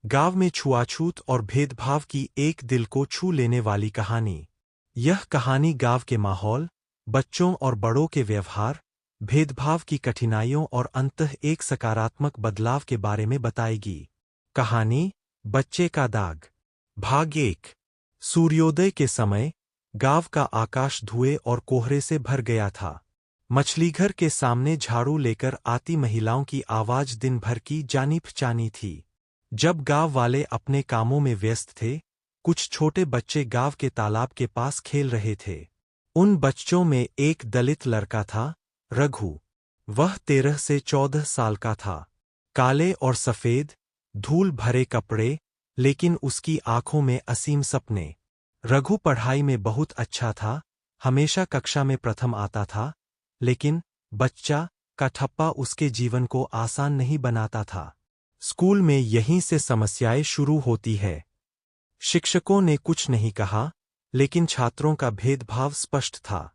गांव में छुआछूत और भेदभाव की एक दिल को छू लेने वाली कहानी। यह कहानी गांव के माहौल, बच्चों और बड़ों के व्यवहार, भेदभाव की कठिनाइयों और अंततः एक सकारात्मक बदलाव के बारे में बताएगी। कहानी बच्चे का दाग। भाग 1। सूर्योदय के समय गांव का आकाश धुएं और कोहरे से भर गया था। मछलीघर के सामने झाड़ू लेकर आती महिलाओं की आवाज दिन भर की जानी-पहचानी थी। जब गांव वाले अपने कामों में व्यस्त थे, कुछ छोटे बच्चे गांव के तालाब के पास खेल रहे थे। उन बच्चों में एक दलित लड़का था, रघु। वह 13 से 14 साल का था। काले और सफेद, धूल भरे कपड़े, लेकिन उसकी आंखों में असीम सपने। रघु पढ़ाई में बहुत अच्छा था, हमेशा कक्षा में प्रथम आता था, लेकिन बच्चा का ठप्पा उसके जीवन को आसान नहीं बनाता था। स्कूल में यहीं से समस्याएं शुरू होती है। शिक्षकों ने कुछ नहीं कहा, लेकिन छात्रों का भेदभाव स्पष्ट था।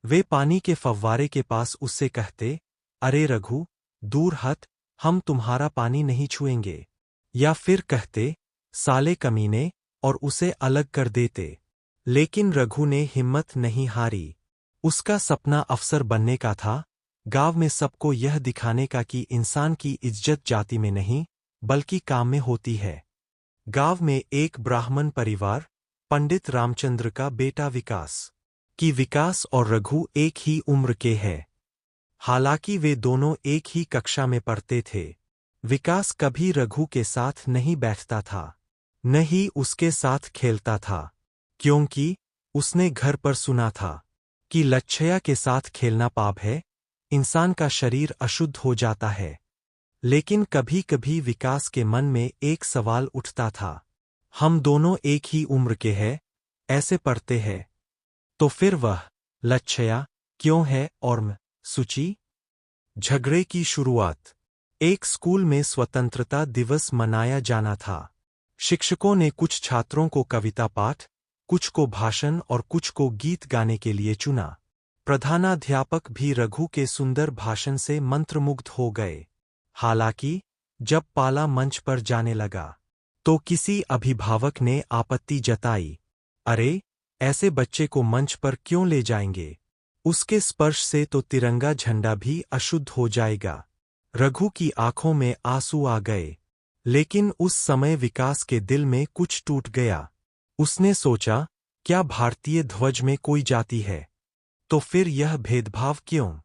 वे पानी के फव्वारे के पास उससे कहते, अरे रघु, दूर हट, हम तुम्हारा पानी नहीं छुएंगे। या फिर कहते, साले कमीने, और उसे अलग कर देते। लेकिन रघु ने हिम्मत नहीं हारी। उसका सपना अफसर बनने का था, गांव में सबको यह दिखाने का कि इंसान की इज्जत जाति में नहीं, बल्कि काम में होती है। गांव में एक ब्राह्मण परिवार, पंडित रामचंद्र का बेटा विकास और रघु एक ही उम्र के हैं। हालांकि वे दोनों एक ही कक्षा में पढ़ते थे। विकास कभी रघु के साथ नहीं बैठता था, न ही उसके साथ खेलता था, क्योंकि उसने घर पर सुना था कि लच्छया के साथ खेलना पाप है, इंसान का शरीर अशुद्ध हो जाता है। लेकिन कभी-कभी विकास के मन में एक सवाल उठता था, हम दोनों एक ही उम्र के हैं, ऐसे पढ़ते हैं, तो फिर वह लच्छया क्यों है और सुची? झगड़े की शुरुआत। एक स्कूल में स्वतंत्रता दिवस मनाया जाना था। शिक्षकों ने कुछ छात्रों को कविता पाठ, कुछ को भाषण और कुछ को गीत गाने के लिए चुना। प्रधानाध्यापक भी रघु के सुंदर भाषण से मंत्रमुग्ध हो गए। हालांकि जब पाला मंच पर जाने लगा, तो किसी अभिभावक ने आपत्ति जताई, अरे, ऐसे बच्चे को मंच पर क्यों ले जाएंगे? उसके स्पर्श से तो तिरंगा झंडा भी अशुद्ध हो जाएगा। रघु की आंखों में आंसू आ गए। लेकिन उस समय विकास के दिल में कुछ टूट गया। उसने सोचा, क्या भारतीय ध्वज में कोई जाति है? तो फिर यह भेदभाव क्यों?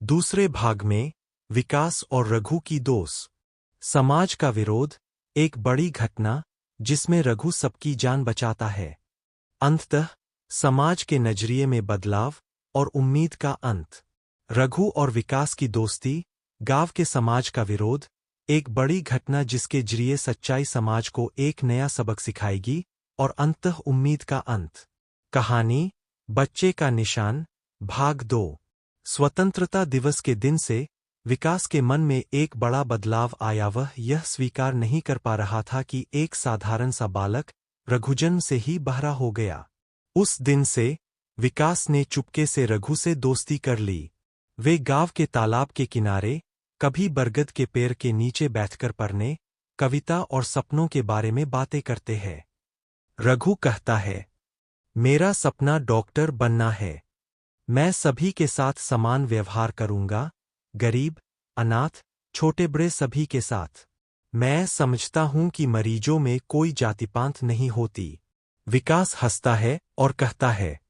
दूसरे भाग में विकास और रघु की दोस्त। समाज का विरोध, एक बड़ी घटना जिसमें रघु सबकी जान बचाता है। अंततः समाज के नजरिए में बदलाव और उम्मीद का अंत। रघु और विकास की दोस्ती, गांव के समाज का विरोध, एक बड़ी घटना जिसके जरिए सच्चाई समाज को एक नया सबक सिखाएगी, और अंततः उम्मीद का अंत। कहानी बच्चे का निशान, भाग 2। स्वतंत्रता दिवस के दिन से विकास के मन में एक बड़ा बदलाव आया। वह यह स्वीकार नहीं कर पा रहा था कि एक साधारण सा बालक रघुजन्म से ही बहरा हो गया। उस दिन से विकास ने चुपके से रघु से दोस्ती कर ली। वे गांव के तालाब के किनारे, कभी बरगद के पेड़ के नीचे बैठकर पढ़ने, कविता और सपनों के बारे में बातें करते हैं। रघु कहता है, मेरा सपना डॉक्टर बनना है। मैं सभी के साथ समान व्यवहार करूंगा, गरीब, अनाथ, छोटे बड़े सभी के साथ। मैं समझता हूं कि मरीजों में कोई जातिपांत नहीं होती। विकास हंसता है और कहता है,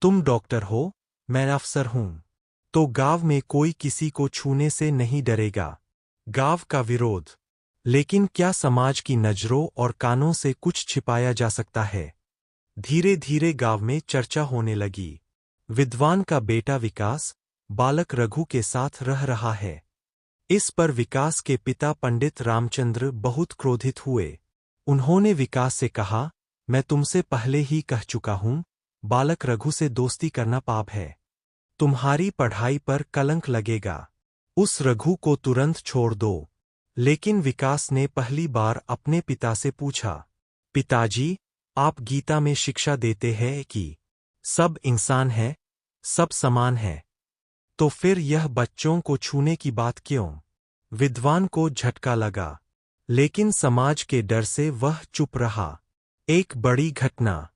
तुम डॉक्टर हो, मैं अफसर हूं, तो गांव में कोई किसी को छूने से नहीं डरेगा। गांव का विरोध। लेकिन क्या समाज की नजरों और कानों से कुछ छिपाया जा सकता है? धीरे धीरे गांव में चर्चा होने लगी। विद्वान का बेटा विकास बालक रघु के साथ रह रहा है। इस पर विकास के पिता पंडित रामचंद्र बहुत क्रोधित हुए। उन्होंने विकास से कहा, मैं तुमसे पहले ही कह चुका हूं, बालक रघु से दोस्ती करना पाप है। तुम्हारी पढ़ाई पर कलंक लगेगा। उस रघु को तुरंत छोड़ दो। लेकिन विकास ने पहली बार अपने पिता से पूछा, पिताजी, आप गीता में शिक्षा देते हैं कि सब इंसान हैं, सब समान हैं। तो फिर यह बच्चों को छूने की बात क्यों? विद्वान को झटका लगा। लेकिन समाज के डर से वह चुप रहा। एक बड़ी घटना।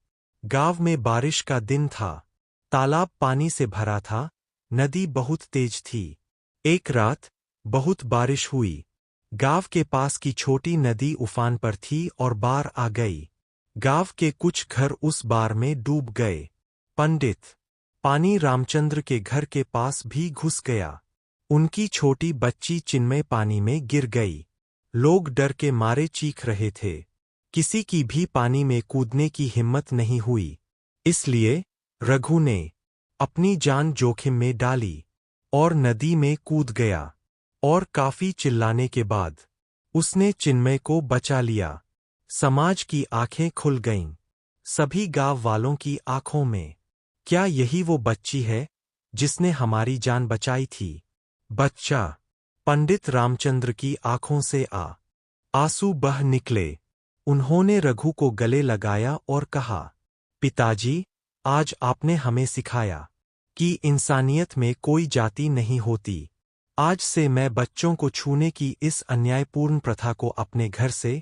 गांव में बारिश का दिन था। तालाब पानी से भरा था, नदी बहुत तेज थी। एक रात बहुत बारिश हुई। गांव के पास की छोटी नदी उफान पर थी और बाढ़ आ गई। गांव के कुछ घर उस बाढ़ में डूब गए। पंडित पानी रामचंद्र के घर के पास भी घुस गया। उनकी छोटी बच्ची चिन्मय पानी में गिर गई। लोग डर के मारे चीख रहे थे। किसी की भी पानी में कूदने की हिम्मत नहीं हुई। इसलिए रघु ने अपनी जान जोखिम में डाली और नदी में कूद गया। और काफी चिल्लाने के बाद उसने चिन्मय को बचा लिया। समाज की आंखें खुल गईं। सभी गांव वालों की आंखों में, क्या यही वो बच्ची है जिसने हमारी जान बचाई थी? बच्चा। पंडित रामचंद्र की आंखों से आंसू बह निकले। उन्होंने रघु को गले लगाया और कहा, पिताजी, आज आपने हमें सिखाया कि इंसानियत में कोई जाति नहीं होती। आज से मैं बच्चों को छूने की इस अन्यायपूर्ण प्रथा को अपने घर से,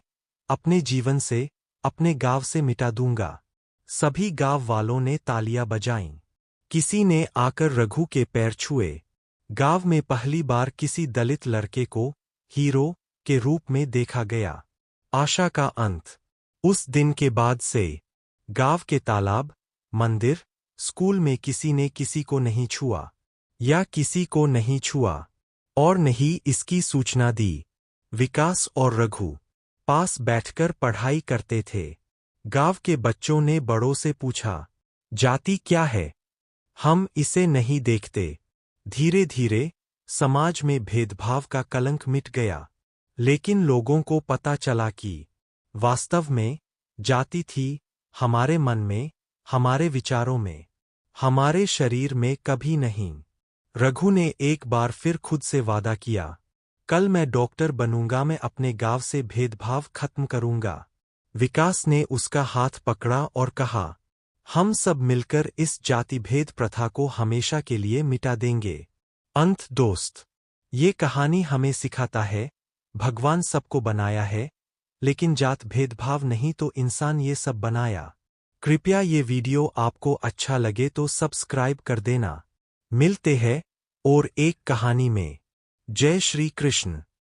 अपने जीवन से, अपने गांव से मिटा दूंगा। सभी गांव वालों ने तालियां बजाईं। किसी ने आकर रघु के पैर छुए। गांव में पहली बार किसी दलित लड़के को हीरो के रूप में देखा गया। आशा का अंत। उस दिन के बाद से गांव के तालाब, मंदिर, स्कूल में किसी ने किसी को नहीं छुआ या किसी को नहीं छुआ और नहीं इसकी सूचना दी। विकास और रघु पास बैठकर पढ़ाई करते थे। गांव के बच्चों ने बड़ों से पूछा, जाति क्या है? हम इसे नहीं देखते। धीरे धीरे समाज में भेदभाव का कलंक मिट गया। लेकिन लोगों को पता चला कि वास्तव में जाति थी हमारे मन में, हमारे विचारों में, हमारे शरीर में, कभी नहीं। रघु ने एक बार फिर खुद से वादा किया, कल मैं डॉक्टर बनूंगा, मैं अपने गांव से भेदभाव खत्म करूंगा। विकास ने उसका हाथ पकड़ा और कहा, हम सब मिलकर इस जाति भेद प्रथा को हमेशा के लिए मिटा देंगे। अंत। दोस्त, ये कहानी हमें सिखाता है, भगवान सबको बनाया है, लेकिन जात भेदभाव नहीं तो इंसान ये सब बनाया। कृपया ये वीडियो आपको अच्छा लगे तो सब्सक्राइब कर देना। मिलते हैं और एक कहानी में। जय श्री कृष्ण।